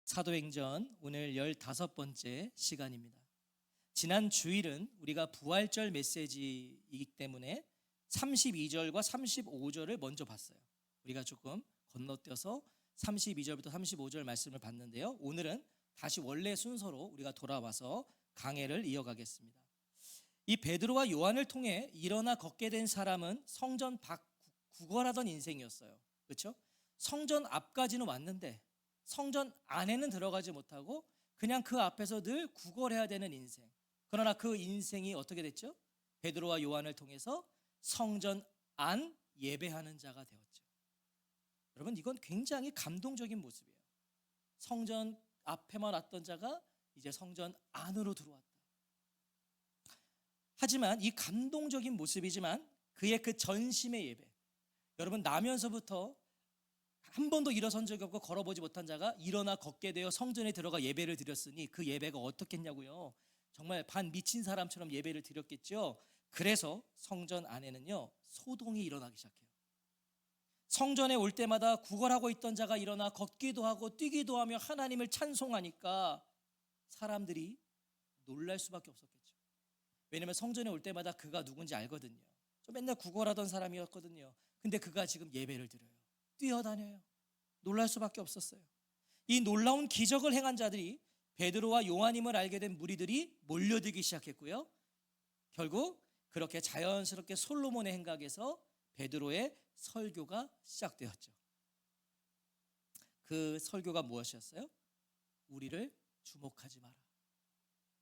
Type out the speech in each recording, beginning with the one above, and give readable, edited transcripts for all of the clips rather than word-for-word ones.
사도행전 오늘 15번째 시간입니다. 지난 주일은 우리가 부활절 메시지이기 때문에 32절과 35절을 먼저 봤어요. 우리가 조금 건너뛰어서 32절부터 35절 말씀을 봤는데요. 오늘은 다시 원래 순서로 우리가 돌아와서 강해를 이어가겠습니다. 이 베드로와 요한을 통해 일어나 걷게 된 사람은 성전 밖 구걸하던 인생이었어요. 그렇죠? 성전 앞까지는 왔는데 성전 안에는 들어가지 못하고 그냥 그 앞에서 늘 구걸해야 되는 인생. 그러나 그 인생이 어떻게 됐죠? 베드로와 요한을 통해서 성전 안 예배하는 자가 되었죠. 여러분, 이건 굉장히 감동적인 모습이에요. 성전 앞에만 왔던 자가 이제 성전 안으로 들어왔다. 하지만 이 감동적인 모습이지만 그의 그 전심의 예배, 여러분, 나면서부터 한 번도 일어선 적이 없고 걸어보지 못한 자가 일어나 걷게 되어 성전에 들어가 예배를 드렸으니 그 예배가 어떻겠냐고요. 정말 반 미친 사람처럼 예배를 드렸겠죠. 그래서 성전 안에는요, 소동이 일어나기 시작해요. 성전에 올 때마다 구걸하고 있던 자가 일어나 걷기도 하고 뛰기도 하며 하나님을 찬송하니까 사람들이 놀랄 수밖에 없었겠죠. 왜냐하면 성전에 올 때마다 그가 누군지 알거든요. 저 맨날 구걸하던 사람이었거든요. 근데 그가 지금 예배를 드려요. 뛰어다녀요. 놀랄 수밖에 없었어요. 이 놀라운 기적을 행한 자들이 베드로와 요한임을 알게 된 무리들이 몰려들기 시작했고요. 결국 그렇게 자연스럽게 솔로몬의 행각에서 베드로의 설교가 시작되었죠. 그 설교가 무엇이었어요? 우리를 주목하지 마라.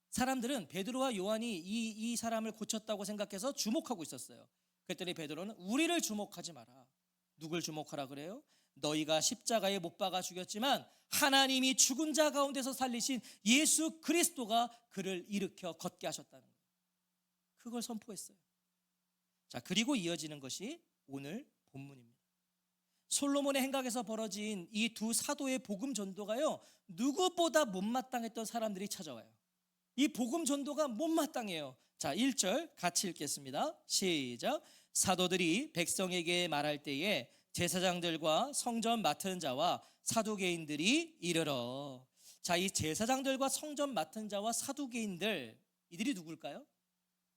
사람들은 베드로와 요한이 이 사람을 고쳤다고 생각해서 주목하고 있었어요. 그랬더니 베드로는 우리를 주목하지 마라. 누굴 주목하라 그래요? 너희가 십자가에 못 박아 죽였지만 하나님이 죽은 자 가운데서 살리신 예수 그리스도가 그를 일으켜 걷게 하셨다는 거예요. 그걸 선포했어요. 자, 그리고 이어지는 것이 오늘 본문입니다. 솔로몬의 행각에서 벌어진 이 두 사도의 복음 전도가요, 누구보다 못마땅했던 사람들이 찾아와요. 이 복음 전도가 못마땅해요. 자, 1절 같이 읽겠습니다. 시작. 사도들이 백성에게 말할 때에 제사장들과 성전 맡은 자와 사두개인들이 이르러. 자, 이 제사장들과 성전 맡은 자와 사두개인들, 이들이 누굴까요?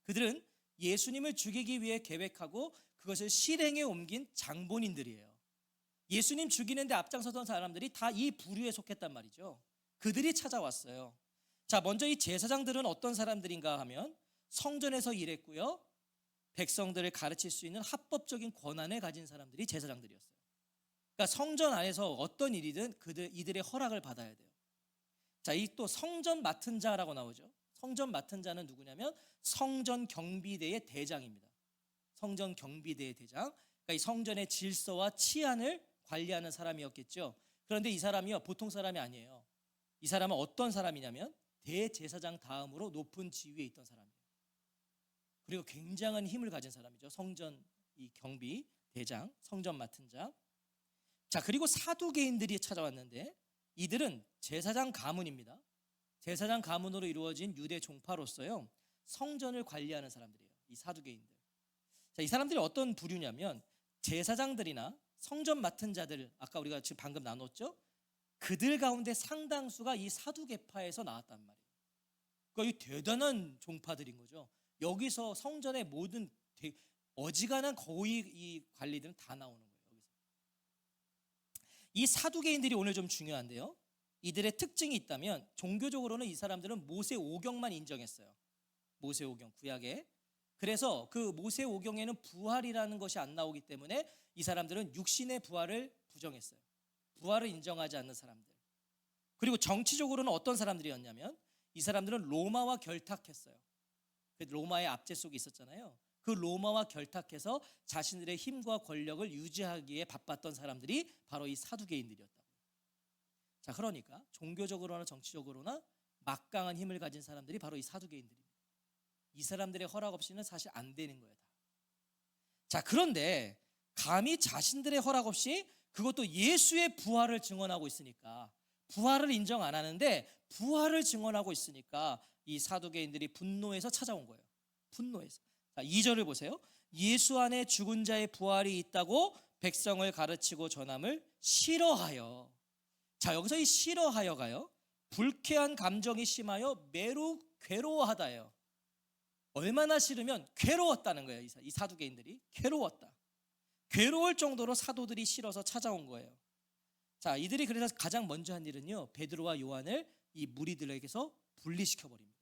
그들은 예수님을 죽이기 위해 계획하고 그것을 실행에 옮긴 장본인들이에요. 예수님 죽이는데 앞장서던 사람들이 다 이 부류에 속했단 말이죠. 그들이 찾아왔어요. 자, 먼저 이 제사장들은 어떤 사람들인가 하면 성전에서 일했고요, 백성들을 가르칠 수 있는 합법적인 권한을 가진 사람들이 제사장들이었어요. 그러니까 성전 안에서 어떤 일이든 이들의 허락을 받아야 돼요. 자, 이 또 성전 맡은 자라고 나오죠. 성전 맡은 자는 누구냐면 성전 경비대의 대장입니다. 성전 경비대의 대장. 그러니까 이 성전의 질서와 치안을 관리하는 사람이었겠죠. 그런데 이 사람이요, 보통 사람이 아니에요. 이 사람은 어떤 사람이냐면 대제사장 다음으로 높은 지위에 있던 사람이에요. 그리고 굉장한 힘을 가진 사람이죠. 성전 이 경비 대장, 성전 맡은 자. 자, 그리고 사두개인들이 찾아왔는데 이들은 제사장 가문입니다. 제사장 가문으로 이루어진 유대 종파로서요, 성전을 관리하는 사람들이에요. 이 사두개인들. 자, 이 사람들이 어떤 부류냐면 제사장들이나 성전 맡은 자들, 아까 우리가 지금 방금 나눴죠? 그들 가운데 상당수가 이 사두개파에서 나왔단 말이에요. 그러니까 이 대단한 종파들인 거죠. 여기서 성전의 모든 어지간한 거의 이 관리들은 다 나오는 거예요. 여기서. 이 사두개인들이 오늘 좀 중요한데요, 이들의 특징이 있다면 종교적으로는 이 사람들은 모세오경만 인정했어요. 모세오경 구약에. 그래서 그 모세오경에는 부활이라는 것이 안 나오기 때문에 이 사람들은 육신의 부활을 부정했어요. 부활을 인정하지 않는 사람들. 그리고 정치적으로는 어떤 사람들이었냐면 이 사람들은 로마와 결탁했어요. 로마의 압제 속에 있었잖아요. 그 로마와 결탁해서 자신들의 힘과 권력을 유지하기에 바빴던 사람들이 바로 이 사두개인들이었다고요. 자, 그러니까 종교적으로나 정치적으로나 막강한 힘을 가진 사람들이 바로 이 사두개인들입니다. 이 사람들의 허락 없이는 사실 안 되는 거예요, 다. 자, 그런데 감히 자신들의 허락 없이, 그것도 예수의 부활을 증언하고 있으니까, 부활을 인정 안 하는데 부활을 증언하고 있으니까 이 사두개인들이 분노해서 찾아온 거예요. 분노해서. 자, 2절을 보세요. 예수 안에 죽은 자의 부활이 있다고 백성을 가르치고 전함을 싫어하여. 자, 여기서 이 싫어하여가요, 불쾌한 감정이 심하여 매우 괴로워하다예요. 얼마나 싫으면 괴로웠다는 거예요. 이 사두개인들이 괴로웠다. 괴로울 정도로 사도들이 싫어서 찾아온 거예요. 자, 이들이 그래서 가장 먼저 한 일은요, 베드로와 요한을 이 무리들에게서 분리시켜 버립니다.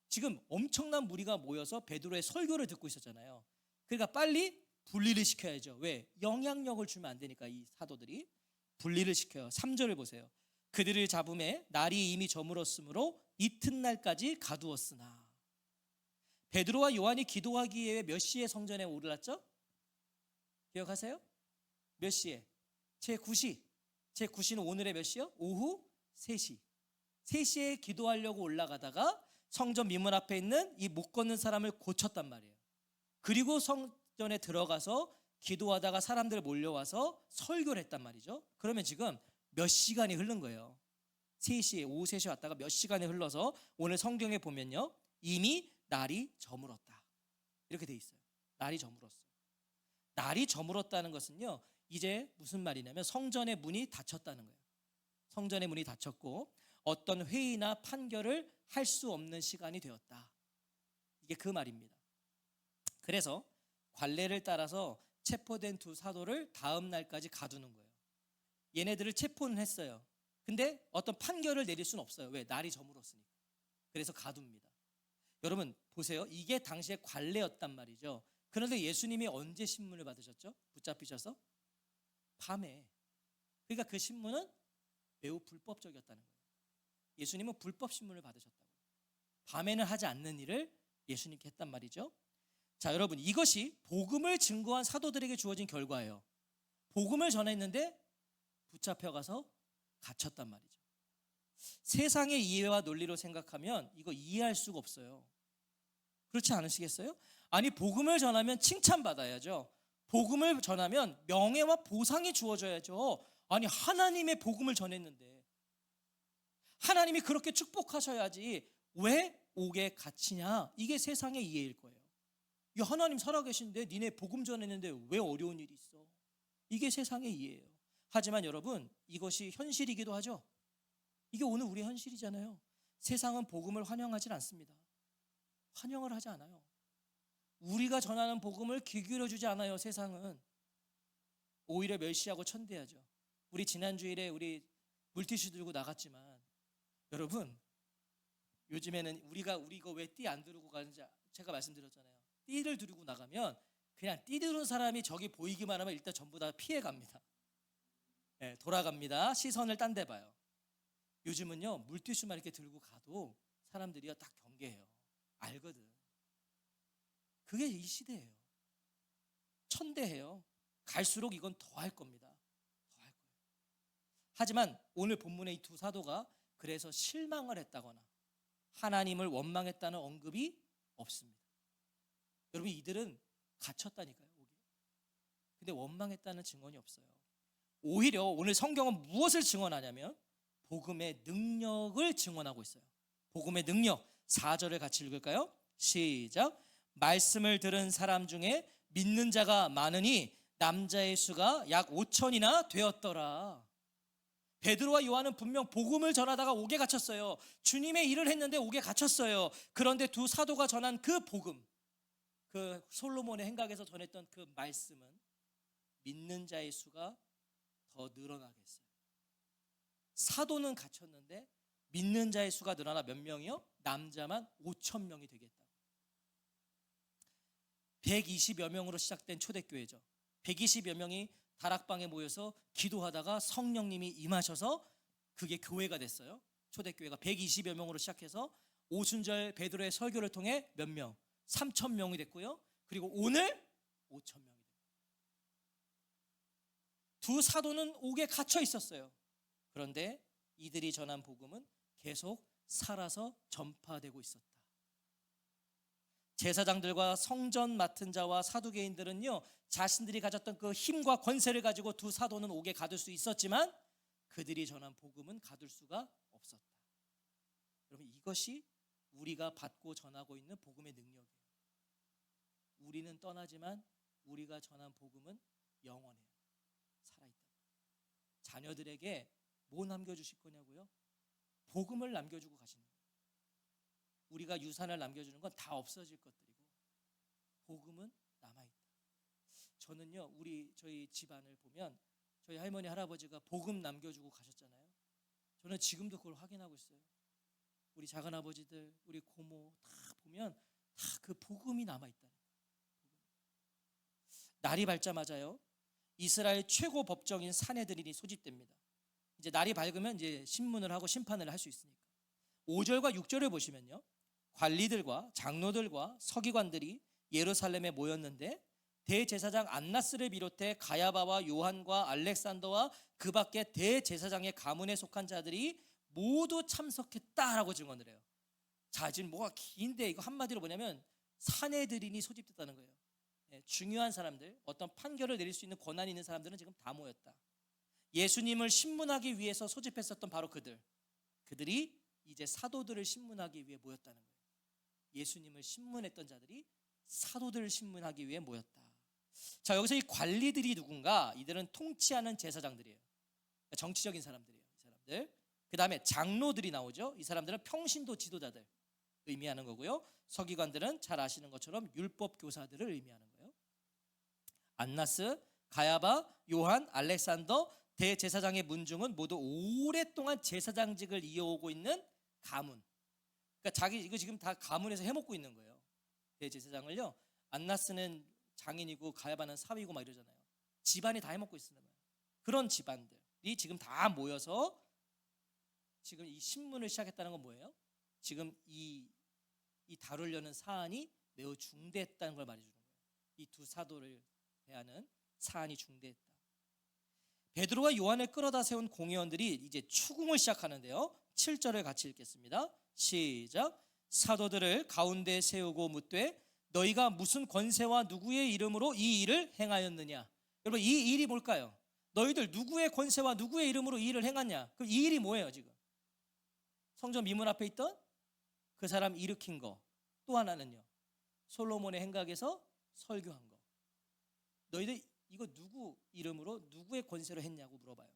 지금 엄청난 무리가 모여서 베드로의 설교를 듣고 있었잖아요. 그러니까 빨리 분리를 시켜야죠. 왜? 영향력을 주면 안 되니까. 이 사도들이 분리를 시켜요. 3절을 보세요. 그들을 잡음에 날이 이미 저물었으므로 이튿날까지 가두었으나. 베드로와 요한이 기도하기 위해 몇 시에 성전에 올랐죠? 기억하세요? 몇 시에? 제9시. 제9시는 오늘의 몇 시요? 오후 3시. 3시에 기도하려고 올라가다가 성전 미문 앞에 있는 이 못 걷는 사람을 고쳤단 말이에요. 그리고 성전에 들어가서 기도하다가 사람들 몰려와서 설교를 했단 말이죠. 그러면 지금 몇 시간이 흐른 거예요. 3시에, 오후 3시에 왔다가 몇 시간이 흘러서 오늘 성경에 보면요, 이미 날이 저물었다, 이렇게 돼 있어요. 날이 저물었어요. 날이 저물었다는 것은요, 이제 무슨 말이냐면 성전의 문이 닫혔다는 거예요. 성전의 문이 닫혔고 어떤 회의나 판결을 할 수 없는 시간이 되었다. 이게 그 말입니다. 그래서 관례를 따라서 체포된 두 사도를 다음 날까지 가두는 거예요. 얘네들을 체포는 했어요. 근데 어떤 판결을 내릴 수는 없어요. 왜? 날이 저물었으니까. 그래서 가둡니다. 여러분 보세요. 이게 당시의 관례였단 말이죠. 그런데 예수님이 언제 신문을 받으셨죠? 붙잡히셔서? 밤에. 그러니까 그 신문은 매우 불법적이었다는 거예요. 예수님은 불법 신문을 받으셨다고. 밤에는 하지 않는 일을 예수님께 했단 말이죠. 자, 여러분, 이것이 복음을 증거한 사도들에게 주어진 결과예요. 복음을 전했는데 붙잡혀가서 갇혔단 말이죠. 세상의 이해와 논리로 생각하면 이거 이해할 수가 없어요. 그렇지 않으시겠어요? 아니, 복음을 전하면 칭찬받아야죠. 복음을 전하면 명예와 보상이 주어져야죠. 아니, 하나님의 복음을 전했는데 하나님이 그렇게 축복하셔야지 왜 옥에 갇히냐? 이게 세상의 이해일 거예요. 야, 하나님 살아계신데 니네 복음 전했는데 왜 어려운 일이 있어? 이게 세상의 이해예요. 하지만 여러분, 이것이 현실이기도 하죠. 이게 오늘 우리의 현실이잖아요. 세상은 복음을 환영하지 않습니다. 환영을 하지 않아요. 우리가 전하는 복음을 귀 기울여주지 않아요. 세상은 오히려 멸시하고 천대하죠. 우리 지난 주일에 우리 물티슈 들고 나갔지만, 여러분 요즘에는 우리 이거 왜 띠 안 두르고 가는지 제가 말씀드렸잖아요. 띠를 두르고 나가면 그냥 띠 두른 사람이 저기 보이기만 하면 일단 전부 다 피해 갑니다. 네, 돌아갑니다. 시선을 딴 데 봐요. 요즘은요, 물티슈만 이렇게 들고 가도 사람들이 딱 경계해요. 알거든. 그게 이 시대예요. 천대해요. 갈수록 이건 더 할 겁니다. 더 할 거예요. 하지만 오늘 본문의 이 두 사도가 그래서 실망을 했다거나 하나님을 원망했다는 언급이 없습니다. 여러분, 이들은 갇혔다니까요. 근데 원망했다는 증언이 없어요. 오히려 오늘 성경은 무엇을 증언하냐면 복음의 능력을 증언하고 있어요. 복음의 능력. 4절을 같이 읽을까요? 시작. 말씀을 들은 사람 중에 믿는 자가 많으니 남자의 수가 약 5천이나 되었더라. 베드로와 요한은 분명 복음을 전하다가 옥에 갇혔어요. 주님의 일을 했는데 옥에 갇혔어요. 그런데 두 사도가 전한 그 복음, 그 솔로몬의 행각에서 전했던 그 말씀은 믿는 자의 수가 더 늘어나게 했어요. 사도는 갇혔는데 믿는 자의 수가 늘어나 몇 명이요? 남자만 5천 명이 되겠다고. 120여 명으로 시작된 초대교회죠. 120여 명이 다락방에 모여서 기도하다가 성령님이 임하셔서 그게 교회가 됐어요. 초대교회가 120여 명으로 시작해서 오순절 베드로의 설교를 통해 몇 명? 3천 명이 됐고요. 그리고 오늘 5천 명이 됐어요. 두 사도는 옥에 갇혀 있었어요. 그런데 이들이 전한 복음은 계속 살아서 전파되고 있었다. 제사장들과 성전 맡은 자와 사두개인들은요, 자신들이 가졌던 그 힘과 권세를 가지고 두 사도는 옥에 가둘 수 있었지만 그들이 전한 복음은 가둘 수가 없었다. 여러분, 이것이 우리가 받고 전하고 있는 복음의 능력이에요. 우리는 떠나지만 우리가 전한 복음은 영원해요. 살아있다. 자녀들에게 뭐 남겨주실 거냐고요? 복음을 남겨주고 가시는 거예요. 우리가 유산을 남겨주는 건 다 없어질 것들이고 복음은 남아있다. 저는요, 저희 집안을 보면 저희 할머니 할아버지가 복음 남겨주고 가셨잖아요. 저는 지금도 그걸 확인하고 있어요. 우리 작은아버지들, 우리 고모 다 보면 다 그 복음이 남아있다. 날이 밝자마자요, 이스라엘 최고 법정인 산헤드린이 소집됩니다. 이제 날이 밝으면 이제 신문을 하고 심판을 할 수 있으니까. 5절과 6절을 보시면요, 관리들과 장로들과 서기관들이 예루살렘에 모였는데 대제사장 안나스를 비롯해 가야바와 요한과 알렉산더와 그 밖에 대제사장의 가문에 속한 자들이 모두 참석했다라고 증언을 해요. 자, 지금 뭐가 긴데 이거 한마디로 뭐냐면 산헤드린이 소집됐다는 거예요. 중요한 사람들, 어떤 판결을 내릴 수 있는 권한이 있는 사람들은 지금 다 모였다. 예수님을 신문하기 위해서 소집했었던 바로 그들이 이제 사도들을 신문하기 위해 모였다는 거예요. 예수님을 신문했던 자들이 사도들을 신문하기 위해 모였다. 자, 여기서 이 관리들이 누군가? 이들은 통치하는 제사장들이에요. 그러니까 정치적인 사람들이에요. 이 사람들. 그 다음에 장로들이 나오죠. 이 사람들은 평신도 지도자들 의미하는 거고요. 서기관들은 잘 아시는 것처럼 율법 교사들을 의미하는 거예요. 안나스, 가야바, 요한, 알렉산더 대제사장의 문중은 모두 오랫동안 제사장직을 이어오고 있는 가문. 그러니까 이거 지금 다 가문에서 해먹고 있는 거예요. 대제사장을요. 안나스는 장인이고 가야바는 사위고 막 이러잖아요. 집안이 다 해먹고 있는 거예요. 그런 집안들이 지금 다 모여서 지금 이 신문을 시작했다는 건 뭐예요? 지금 이 다루려는 사안이 매우 중대했다는 걸 말해주는 거예요. 이 두 사도를 대하는 사안이 중대했다. 베드로와 요한을 끌어다 세운 공회원들이 이제 추궁을 시작하는데요. 7절을 같이 읽겠습니다. 시작. 사도들을 가운데 세우고 묻되 너희가 무슨 권세와 누구의 이름으로 이 일을 행하였느냐? 여러분, 이 일이 뭘까요? 너희들 누구의 권세와 누구의 이름으로 이 일을 행하냐? 그럼 이 일이 뭐예요 지금? 성전 미문 앞에 있던 그 사람 일으킨 거. 또 하나는요, 솔로몬의 행각에서 설교한 거. 너희들 이거 누구 이름으로 누구의 권세로 했냐고 물어봐요.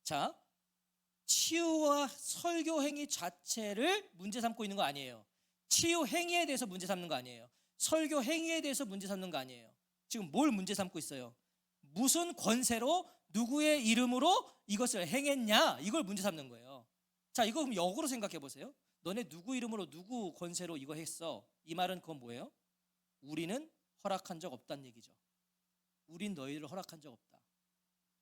자, 치유와 설교 행위 자체를 문제 삼고 있는 거 아니에요. 치유 행위에 대해서 문제 삼는 거 아니에요. 설교 행위에 대해서 문제 삼는 거 아니에요. 지금 뭘 문제 삼고 있어요? 무슨 권세로 누구의 이름으로 이것을 행했냐, 이걸 문제 삼는 거예요. 자, 이거 그럼 역으로 생각해 보세요. 너네 누구 이름으로 누구 권세로 이거 했어? 이 말은 그건 뭐예요? 우리는 허락한 적 없다는 얘기죠. 우린 너희를 허락한 적 없다.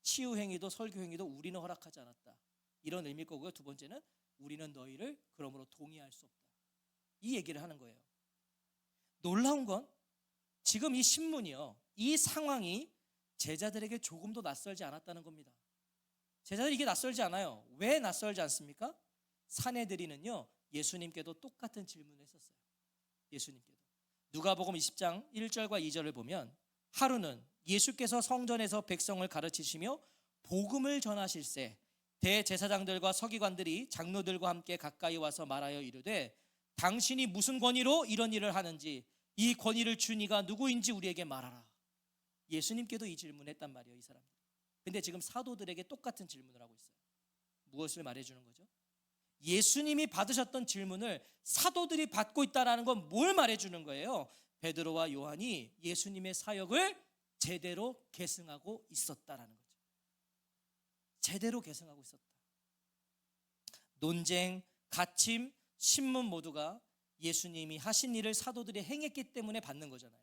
치유 행위도 설교 행위도 우리는 허락하지 않았다. 이런 의미일 거고요. 두 번째는 우리는 너희를 그러므로 동의할 수 없다. 이 얘기를 하는 거예요. 놀라운 건 지금 이 신문이요, 이 상황이 제자들에게 조금도 낯설지 않았다는 겁니다. 제자들이 이게 낯설지 않아요. 왜 낯설지 않습니까? 산헤드린은요, 예수님께도 똑같은 질문을 했었어요. 예수님께도. 누가복음 20장 1절과 2절을 보면 하루는 예수께서 성전에서 백성을 가르치시며 복음을 전하실새 대제사장들과 서기관들이 장로들과 함께 가까이 와서 말하여 이르되 당신이 무슨 권위로 이런 일을 하는지 이 권위를 준 이가 누구인지 우리에게 말하라. 예수님께도 이 질문을 했단 말이에요, 이 사람들이. 근데 지금 사도들에게 똑같은 질문을 하고 있어요. 무엇을 말해주는 거죠? 예수님이 받으셨던 질문을 사도들이 받고 있다는 건 뭘 말해주는 거예요? 베드로와 요한이 예수님의 사역을 제대로 계승하고 있었다라는 거죠. 제대로 계승하고 있었다. 논쟁, 가침, 신문 모두가 예수님이 하신 일을 사도들이 행했기 때문에 받는 거잖아요.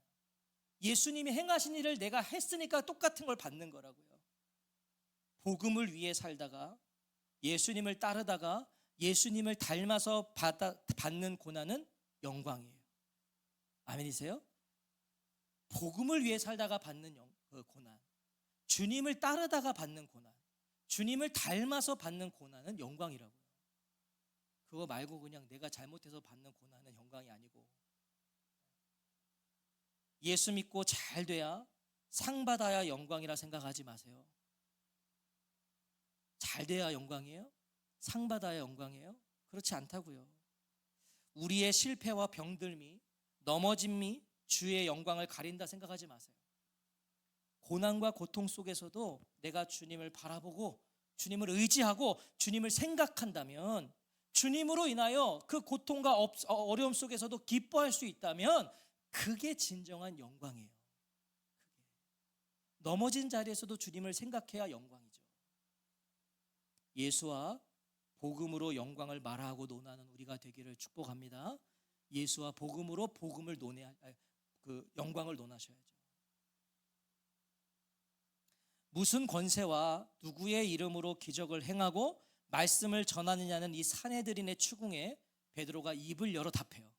예수님이 행하신 일을 내가 했으니까 똑같은 걸 받는 거라고요. 복음을 위해 살다가 예수님을 따르다가 예수님을 닮아서 받는 고난은 영광이에요. 아멘이세요? 복음을 위해 살다가 받는 고난, 주님을 따르다가 받는 고난, 주님을 닮아서 받는 고난은 영광이라고요. 그거 말고 그냥 내가 잘못해서 받는 고난은 영광이 아니고, 예수 믿고 잘 돼야 상 받아야 영광이라 생각하지 마세요. 잘 돼야 영광이에요? 상 받아야 영광이에요? 그렇지 않다고요. 우리의 실패와 병들미, 넘어짐이 주의 영광을 가린다 생각하지 마세요. 고난과 고통 속에서도 내가 주님을 바라보고 주님을 의지하고 주님을 생각한다면, 주님으로 인하여 그 고통과 어려움 속에서도 기뻐할 수 있다면 그게 진정한 영광이에요. 넘어진 자리에서도 주님을 생각해야 영광이죠. 예수와 복음으로 영광을 말하고 논하는 우리가 되기를 축복합니다. 예수와 복음으로 영광을 논하셔야죠. 무슨 권세와 누구의 이름으로 기적을 행하고 말씀을 전하느냐는 이 산헤드린의 추궁에 베드로가 입을 열어 답해요.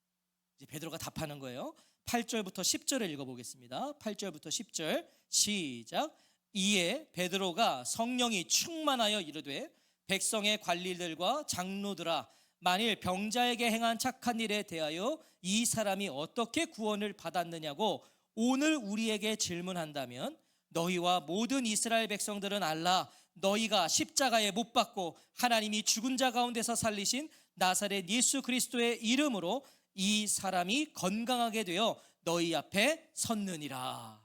이제 베드로가 답하는 거예요. 8절부터 10절을 읽어보겠습니다. 8절부터 10절 시작. 이에 베드로가 성령이 충만하여 이르되 백성의 관리들과 장로들아, 만일 병자에게 행한 착한 일에 대하여 이 사람이 어떻게 구원을 받았느냐고 오늘 우리에게 질문한다면 너희와 모든 이스라엘 백성들은 알라. 너희가 십자가에 못 박고 하나님이 죽은 자 가운데서 살리신 나사렛 예수 그리스도의 이름으로 이 사람이 건강하게 되어 너희 앞에 섰느니라.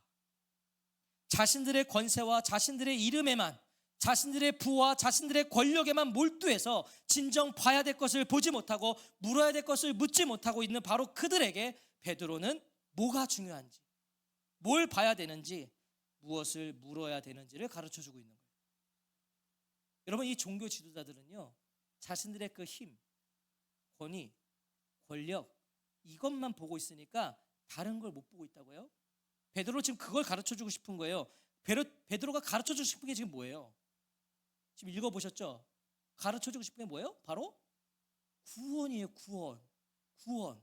자신들의 권세와 자신들의 이름에만, 자신들의 부와 자신들의 권력에만 몰두해서 진정 봐야 될 것을 보지 못하고 물어야 될 것을 묻지 못하고 있는 바로 그들에게 베드로는 뭐가 중요한지, 뭘 봐야 되는지, 무엇을 물어야 되는지를 가르쳐주고 있는 거예요. 여러분, 이 종교 지도자들은요, 자신들의 그 힘, 권위, 권력, 이것만 보고 있으니까 다른 걸 못 보고 있다고요? 베드로 지금 그걸 가르쳐주고 싶은 거예요. 베드로가 가르쳐주고 싶은 게 지금 뭐예요? 지금 읽어보셨죠? 가르쳐주고 싶은 게 뭐예요? 바로 구원이에요. 구원.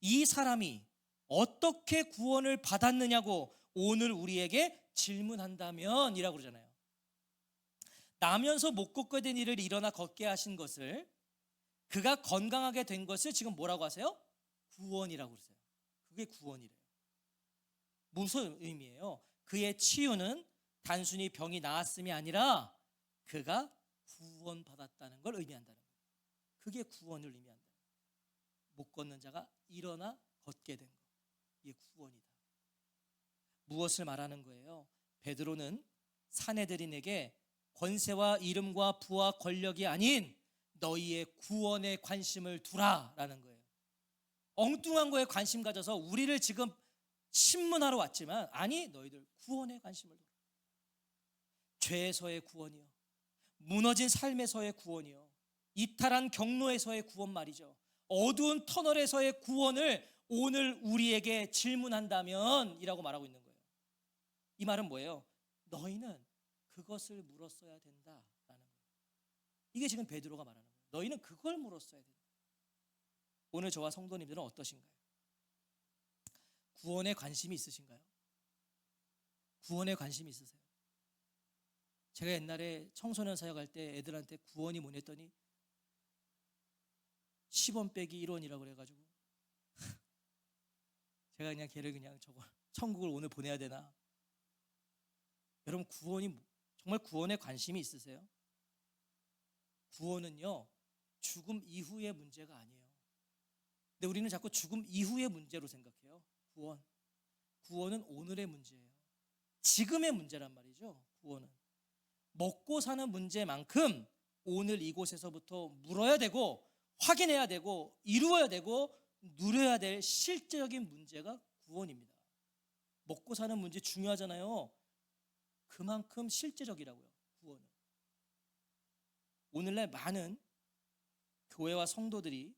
이 사람이 어떻게 구원을 받았느냐고 오늘 우리에게 질문한다면 이라고 그러잖아요. 나면서 못 걷게 된 일을 일어나 걷게 하신 것을, 그가 건강하게 된 것을 지금 뭐라고 하세요? 구원이라고 그러세요. 그게 구원이래요. 무슨 의미예요? 그의 치유는 단순히 병이 나았음이 아니라 그가 구원받았다는 걸 의미한다는 거예요. 그게 구원을 의미한다. 못 걷는 자가 일어나 걷게 된 것, 이게 구원이다. 무엇을 말하는 거예요? 베드로는 산헤드린에게 권세와 이름과 부와 권력이 아닌 너희의 구원에 관심을 두라라는 거예요. 엉뚱한 거에 관심 가져서 우리를 지금 신문하러 왔지만, 아니, 너희들 구원에 관심을 두라. 죄에서의 구원이요, 무너진 삶에서의 구원이요, 이탈한 경로에서의 구원 말이죠. 어두운 터널에서의 구원을 오늘 우리에게 질문한다면 이라고 말하고 있는 거예요. 이 말은 뭐예요? 너희는 그것을 물었어야 된다라는 거예요. 이게 지금 베드로가 말하는 거예요. 너희는 그걸 물었어야 된다. 오늘 저와 성도님들은 어떠신가요? 구원에 관심이 있으신가요? 구원에 관심이 있으세요? 제가 옛날에 청소년 사역할 때 애들한테 구원이 뭐냐 했더니 10원 빼기 1원이라고 그래가지고 제가 그냥 걔를 저거 천국을 오늘 보내야 되나? 여러분, 구원이 정말 구원에 관심이 있으세요? 구원은요, 죽음 이후의 문제가 아니에요. 근데 우리는 자꾸 죽음 이후의 문제로 생각해요. 구원은 오늘의 문제예요. 지금의 문제란 말이죠. 구원은 먹고 사는 문제만큼 오늘 이곳에서부터 물어야 되고 확인해야 되고 이루어야 되고 누려야 될 실제적인 문제가 구원입니다. 먹고 사는 문제 중요하잖아요. 그만큼 실제적이라고요, 구원은. 오늘날 많은 교회와 성도들이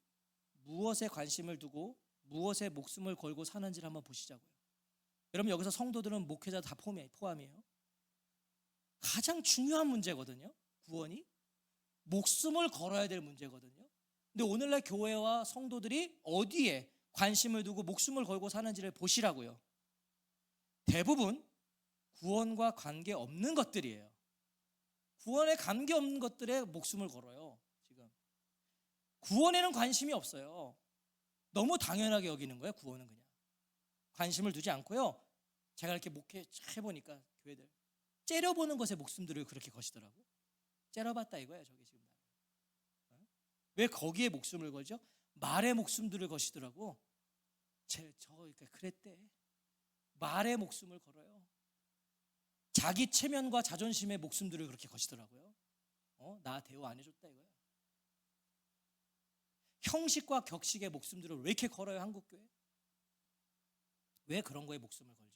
무엇에 관심을 두고 무엇에 목숨을 걸고 사는지를 한번 보시자고요. 여러분, 여기서 성도들은 목회자 다 포함이에요. 가장 중요한 문제거든요. 구원이 목숨을 걸어야 될 문제거든요. 근데 오늘날 교회와 성도들이 어디에 관심을 두고 목숨을 걸고 사는지를 보시라고요. 대부분 구원과 관계없는 것들이에요. 구원에 관계없는 것들에 목숨을 걸어요. 지금 구원에는 관심이 없어요. 너무 당연하게 여기는 거예요. 구원은 그냥 관심을 두지 않고요. 제가 이렇게 목회해보니까 교회들 째려보는 것에 목숨들을 그렇게 거시더라고. 째려봤다 이거예요. 저게 지금 왜 거기에 목숨을 걸죠? 말에 목숨들을 거시더라고. 그랬대. 말에 목숨을 걸어요. 자기 체면과 자존심의 목숨들을 그렇게 거시더라고요. 나 대우 안 해줬다 이거야. 형식과 격식의 목숨들을 왜 이렇게 걸어요, 한국교회? 왜 그런 거에 목숨을 걸죠?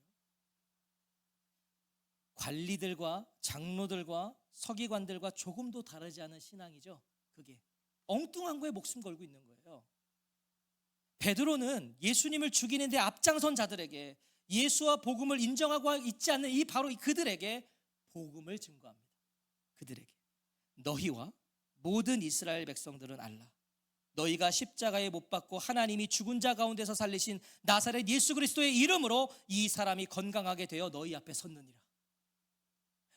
관리들과 장로들과 서기관들과 조금도 다르지 않은 신앙이죠. 그게 엉뚱한 거에 목숨 걸고 있는 거예요. 베드로는 예수님을 죽이는 데 앞장선 자들에게, 예수와 복음을 인정하고 있지 않는 바로 그들에게 복음을 증거합니다. 그들에게 너희와 모든 이스라엘 백성들은 알라. 너희가 십자가에 못 박고 하나님이 죽은 자 가운데서 살리신 나사렛 예수 그리스도의 이름으로 이 사람이 건강하게 되어 너희 앞에 섰느니라.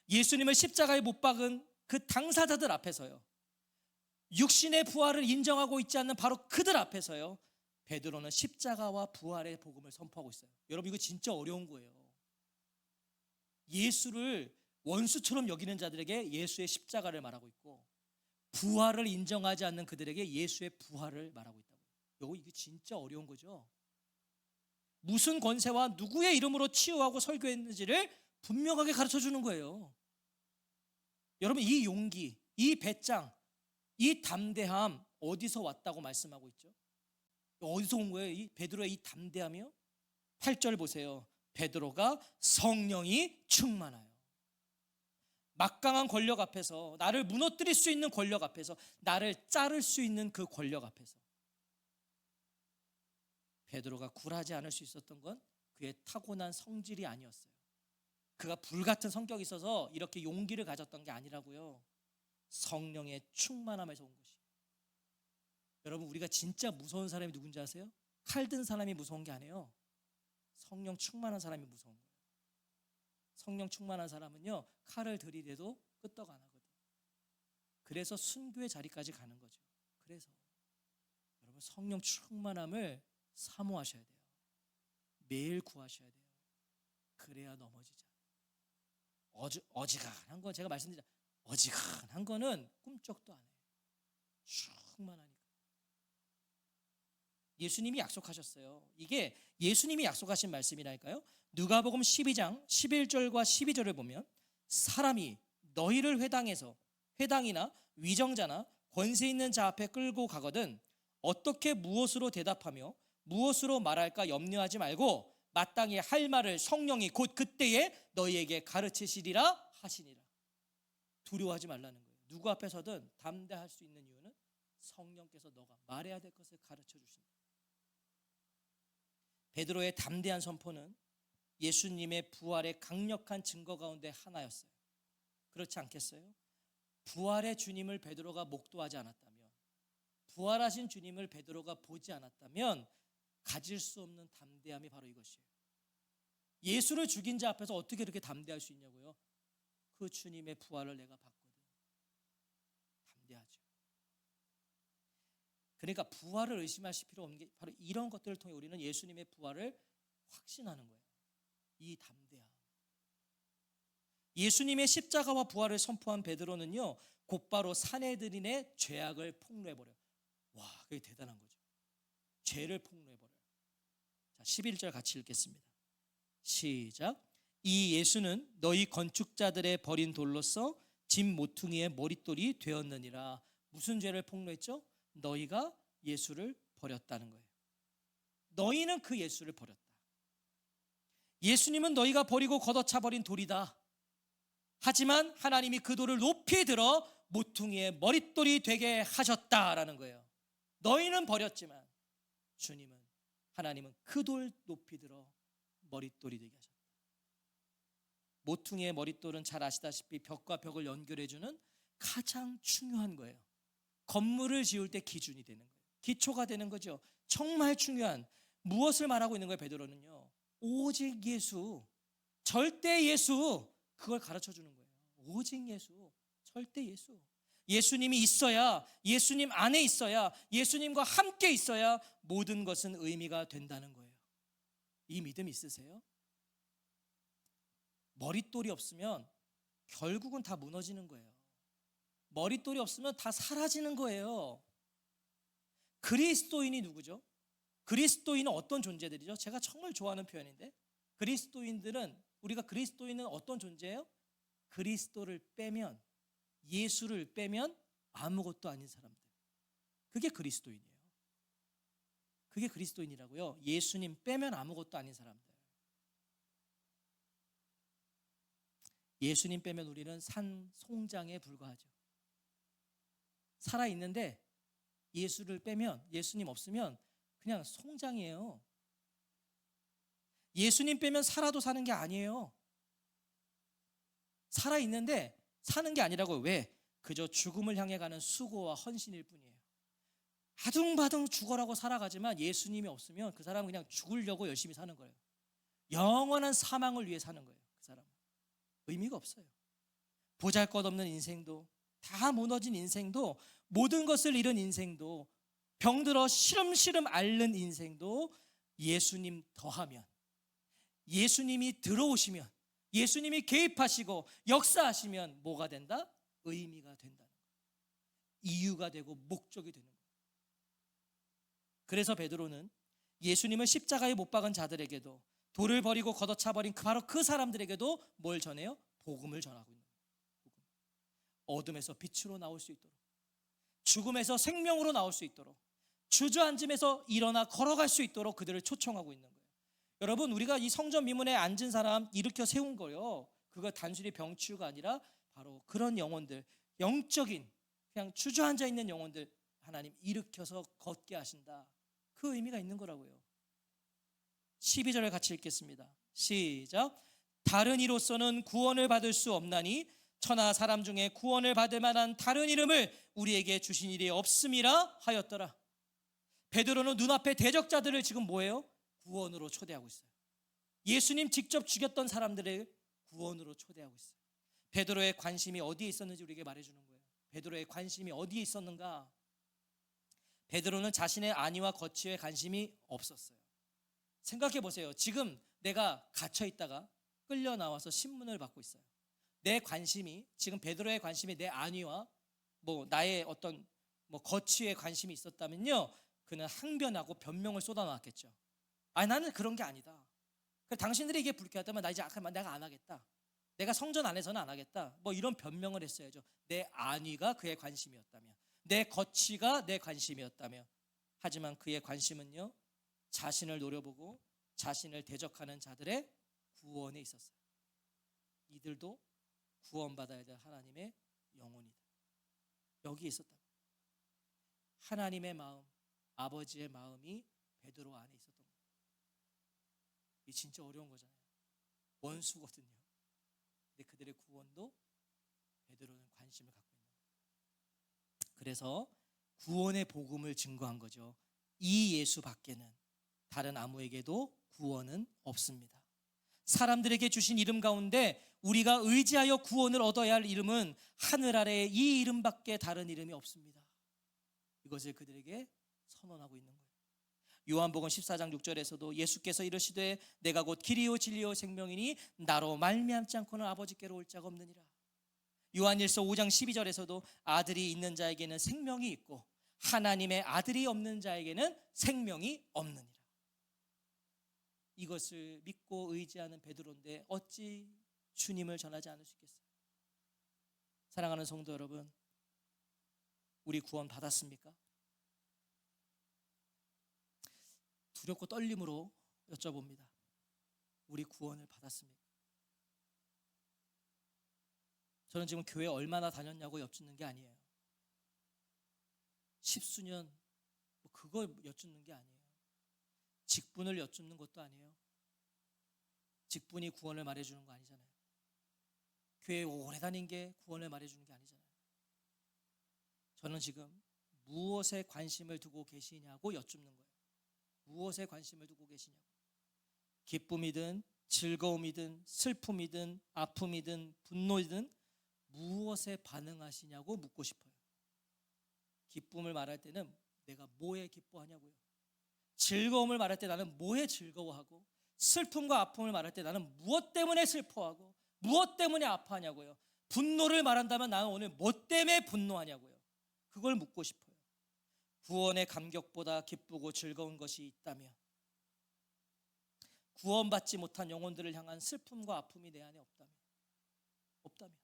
예수님을 십자가에 못 박은 그 당사자들 앞에서요, 육신의 부활을 인정하고 있지 않는 바로 그들 앞에서요, 베드로는 십자가와 부활의 복음을 선포하고 있어요. 여러분, 이거 진짜 어려운 거예요. 예수를 원수처럼 여기는 자들에게 예수의 십자가를 말하고 있고, 부활을 인정하지 않는 그들에게 예수의 부활을 말하고 있다고요. 이게 진짜 어려운 거죠. 무슨 권세와 누구의 이름으로 치유하고 설교했는지를 분명하게 가르쳐 주는 거예요. 여러분, 이 용기, 이 배짱, 이 담대함 어디서 왔다고 말씀하고 있죠? 어디서 온 거예요? 이 베드로의 이 담대함이요? 8절 보세요. 베드로가 성령이 충만하여. 막강한 권력 앞에서, 나를 무너뜨릴 수 있는 권력 앞에서, 나를 자를 수 있는 그 권력 앞에서 베드로가 굴하지 않을 수 있었던 건 그의 타고난 성질이 아니었어요. 그가 불같은 성격이 있어서 이렇게 용기를 가졌던 게 아니라고요. 성령의 충만함에서 온 것이에요. 여러분, 우리가 진짜 무서운 사람이 누군지 아세요? 칼 든 사람이 무서운 게 아니에요. 성령 충만한 사람이 무서운 거예요. 성령 충만한 사람은요, 칼을 들이대도 끄떡 안 하거든요. 그래서 순교의 자리까지 가는 거죠. 그래서 여러분, 성령 충만함을 사모하셔야 돼요. 매일 구하셔야 돼요. 그래야 넘어지지 않아요. 어지간한 거, 제가 말씀드린 어지간한 거는 꿈쩍도 안 해요. 충만하니까. 예수님이 약속하셨어요. 이게 예수님이 약속하신 말씀이라니까요. 누가복음 12장 11절과 12절을 보면, 사람이 너희를 회당이나 위정자나 권세 있는 자 앞에 끌고 가거든 어떻게 무엇으로 대답하며 무엇으로 말할까 염려하지 말고 마땅히 할 말을 성령이 곧 그때에 너희에게 가르치시리라 하시니라. 두려워하지 말라는 거예요. 누구 앞에서든 담대할 수 있는 이유는 성령께서 너가 말해야 될 것을 가르쳐 주신다. 베드로의 담대한 선포는 예수님의 부활의 강력한 증거 가운데 하나였어요. 그렇지 않겠어요? 부활의 주님을 베드로가 목도하지 않았다면, 부활하신 주님을 베드로가 보지 않았다면 가질 수 없는 담대함이 바로 이것이에요. 예수를 죽인 자 앞에서 어떻게 이렇게 담대할 수 있냐고요? 그 주님의 부활을 내가 봤거든. 담대하죠. 그러니까 부활을 의심하실 필요 없는 게 바로 이런 것들을 통해 우리는 예수님의 부활을 확신하는 거예요. 이 담대함. 예수님의 십자가와 부활을 선포한 베드로는요, 곧바로 사내들인의 죄악을 폭로해버려요. 와, 그게 대단한 거죠. 죄를 폭로해버려요. 자, 11절 같이 읽겠습니다. 시작. 이 예수는 너희 건축자들의 버린 돌로서 집 모퉁이의 머릿돌이 되었느니라. 무슨 죄를 폭로했죠? 너희가 예수를 버렸다는 거예요. 너희는 그 예수를 버렸다. 예수님은 너희가 버리고 걷어차 버린 돌이다. 하지만 하나님이 그 돌을 높이 들어 모퉁이의 머릿돌이 되게 하셨다라는 거예요. 너희는 버렸지만 하나님은 그 돌 높이 들어 머릿돌이 되게 하셨다. 모퉁이의 머릿돌은 잘 아시다시피 벽과 벽을 연결해주는 가장 중요한 거예요. 건물을 지을 때 기준이 되는 거예요. 기초가 되는 거죠. 정말 중요한, 무엇을 말하고 있는 거예요, 베드로는요? 오직 예수, 절대 예수, 그걸 가르쳐 주는 거예요. 오직 예수, 절대 예수. 예수님이 있어야, 예수님 안에 있어야, 예수님과 함께 있어야 모든 것은 의미가 된다는 거예요. 이 믿음 있으세요? 머릿돌이 없으면 결국은 다 무너지는 거예요. 머릿돌이 없으면 다 사라지는 거예요. 그리스도인이 누구죠? 그리스도인은 어떤 존재들이죠? 제가 정말 좋아하는 표현인데, 그리스도인들은 우리가 그리스도인은 어떤 존재예요? 그리스도를 빼면, 예수를 빼면 아무것도 아닌 사람들. 그게 그리스도인이에요. 그게 그리스도인이라고요. 예수님 빼면 아무것도 아닌 사람들. 예수님 빼면 우리는 산 송장에 불과하죠. 살아있는데 예수를 빼면, 예수님 없으면 그냥 송장이에요. 예수님 빼면 살아도 사는 게 아니에요. 살아있는데 사는 게 아니라고. 왜? 그저 죽음을 향해 가는 수고와 헌신일 뿐이에요. 아둥바둥 죽어라고 살아가지만 예수님이 없으면 그 사람은 그냥 죽으려고 열심히 사는 거예요. 영원한 사망을 위해 사는 거예요. 그 사람은 의미가 없어요. 보잘것없는 인생도, 다 무너진 인생도, 모든 것을 잃은 인생도, 병들어 시름시름 앓는 인생도 예수님 더하면, 예수님이 들어오시면, 예수님이 개입하시고 역사하시면 뭐가 된다? 의미가 된다는 거예요. 이유가 되고 목적이 되는 거예요. 그래서 베드로는 예수님을 십자가에 못 박은 자들에게도, 돌을 버리고 걷어차버린 바로 그 사람들에게도 뭘 전해요? 복음을 전하고 있는 거예요. 어둠에서 빛으로 나올 수 있도록, 죽음에서 생명으로 나올 수 있도록, 주저앉음에서 일어나 걸어갈 수 있도록 그들을 초청하고 있는 거예요. 여러분, 우리가 이 성전 미문에 앉은 사람 일으켜 세운 거예요. 그거 단순히 병치유가 아니라 바로 그런 영혼들, 영적인 그냥 주저앉아 있는 영혼들 하나님 일으켜서 걷게 하신다. 그 의미가 있는 거라고요. 12절을 같이 읽겠습니다. 시작. 다른 이로서는 구원을 받을 수 없나니 천하 사람 중에 구원을 받을 만한 다른 이름을 우리에게 주신 일이 없음이라 하였더라. 베드로는 눈앞에 대적자들을 지금 뭐예요? 구원으로 초대하고 있어요. 예수님 직접 죽였던 사람들을 구원으로 초대하고 있어요. 베드로의 관심이 어디에 있었는지 우리에게 말해주는 거예요. 베드로의 관심이 어디에 있었는가? 베드로는 자신의 안위와 거취에 관심이 없었어요. 생각해 보세요. 지금 내가 갇혀 있다가 끌려 나와서 신문을 받고 있어요. 내 관심이, 지금 베드로의 관심이 내 안위와 나의 어떤 거취에 관심이 있었다면요, 그는 항변하고 변명을 쏟아놨겠죠. 나는 그런 게 아니다. 당신들이 이게 불쾌하다면 나 이제 내가 안 하겠다. 내가 성전 안에서는 안 하겠다. 이런 변명을 했어야죠. 내 안위가 그의 관심이었다면, 내 거취가 내 관심이었다면. 하지만 그의 관심은요, 자신을 노려보고 자신을 대적하는 자들의 구원에 있었어요. 이들도 구원받아야 될 하나님의 영혼이다. 여기에 있었다. 하나님의 마음, 아버지의 마음이 베드로 안에 있었던 거예요. 이게 진짜 어려운 거잖아요. 원수거든요. 근데 그들의 구원도 베드로는 관심을 갖고 있는 거예요. 그래서 구원의 복음을 증거한 거죠. 이 예수 밖에는 다른 아무에게도 구원은 없습니다. 사람들에게 주신 이름 가운데 우리가 의지하여 구원을 얻어야 할 이름은 하늘 아래에 이 이름밖에 다른 이름이 없습니다. 이것을 그들에게 선언하고 있는 거예요. 요한복음 14장 6절에서도 예수께서 이르시되 내가 곧 길이요 진리요 생명이니 나로 말미암지 않고는 아버지께로 올 자가 없느니라. 요한일서 5장 12절에서도 아들이 있는 자에게는 생명이 있고 하나님의 아들이 없는 자에게는 생명이 없느니라. 이것을 믿고 의지하는 베드로인데 어찌 주님을 전하지 않을 수 있겠어요? 사랑하는 성도 여러분, 우리 구원 받았습니까? 두렵고 떨림으로 여쭤봅니다. 우리 구원을 받았습니까? 저는 지금 교회 얼마나 다녔냐고 여쭙는 게 아니에요. 십수년 그거 여쭙는 게 아니에요. 직분을 여쭙는 것도 아니에요. 직분이 구원을 말해주는 거 아니잖아요. 교회에 오래 다닌 게 구원을 말해주는 게 아니잖아요. 저는 지금 무엇에 관심을 두고 계시냐고 여쭙는 거예요. 무엇에 관심을 두고 계시냐고. 기쁨이든 즐거움이든 슬픔이든 아픔이든 분노이든 무엇에 반응하시냐고 묻고 싶어요. 기쁨을 말할 때는 내가 뭐에 기뻐하냐고요. 즐거움을 말할 때 나는 뭐에 즐거워하고, 슬픔과 아픔을 말할 때 나는 무엇 때문에 슬퍼하고 무엇 때문에 아파하냐고요. 분노를 말한다면 나는 오늘 뭐 때문에 분노하냐고요. 그걸 묻고 싶어요. 구원의 감격보다 기쁘고 즐거운 것이 있다면, 구원받지 못한 영혼들을 향한 슬픔과 아픔이 내 안에 없다면,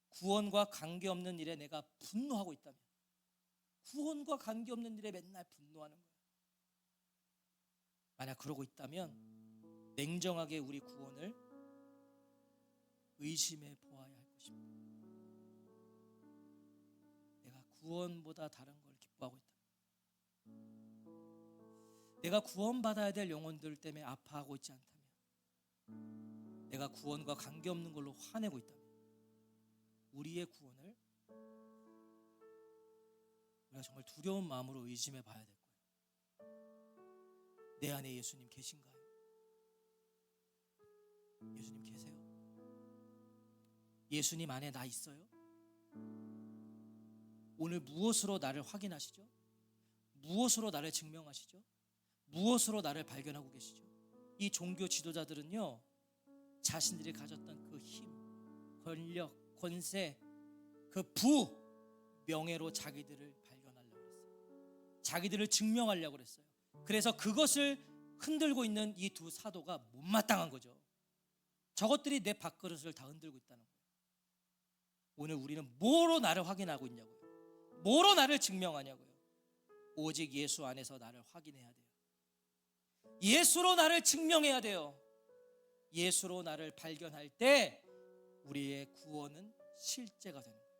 구원과 관계없는 일에 내가 분노하고 있다면, 구원과 관계없는 일에 맨날 분노하는 거예요. 만약 그러고 있다면 냉정하게 우리 구원을 의심해 보아야 할 것입니다. 내가 구원보다 다른 걸 기뻐하고 있다. 내가 구원받아야 될 영혼들 때문에 아파하고 있지 않다면, 내가 구원과 관계없는 걸로 화내고 있다면, 우리의 구원을 우리가 정말 두려운 마음으로 의심해 봐야 될 거예요. 내 안에 예수님 계신가요? 예수님 계세요? 예수님 안에 나 있어요? 오늘 무엇으로 나를 확인하시죠? 무엇으로 나를 증명하시죠? 무엇으로 나를 발견하고 계시죠? 이 종교 지도자들은요, 자신들이 가졌던 그 힘, 권력, 권세, 그 부, 명예로 자기들을 발견하려고 했어요. 자기들을 증명하려고 했어요. 그래서 그것을 흔들고 있는 이 두 사도가 못마땅한 거죠. 저것들이 내 밥그릇을 다 흔들고 있다는 거예요. 오늘 우리는 뭐로 나를 확인하고 있냐고요? 뭐로 나를 증명하냐고요? 오직 예수 안에서 나를 확인해야 돼요. 예수로 나를 증명해야 돼요. 예수로 나를 발견할 때 우리의 구원은 실제가 되는 거예요.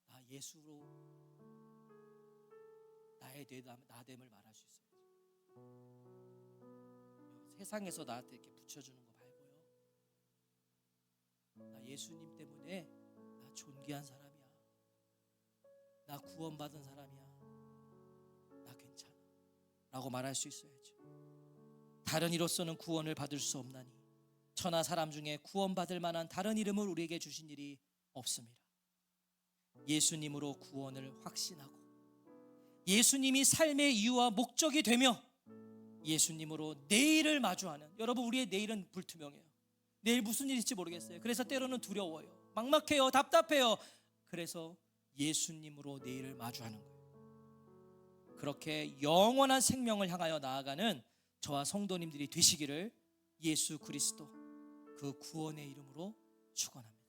나 예수로 나의 나됨을 말할 수 있어요. 세상에서 나한테 이렇게 붙여주는 거 말고요. 나 예수님 때문에 나 존귀한 사람이야. 나 구원받은 사람이야. 나 괜찮아. 라고 말할 수 있어야죠. 다른 이로서는 구원을 받을 수 없나니 천하 사람 중에 구원받을 만한 다른 이름을 우리에게 주신 일이 없습니다. 예수님으로 구원을 확신하고 예수님이 삶의 이유와 목적이 되며 예수님으로 내일을 마주하는, 여러분 우리의 내일은 불투명해요. 내일 무슨 일일지 모르겠어요. 그래서 때로는 두려워요. 막막해요. 답답해요. 그래서 예수님으로 내일을 마주하는 거예요. 그렇게 영원한 생명을 향하여 나아가는 저와 성도님들이 되시기를 예수 그리스도 그 구원의 이름으로 축원합니다.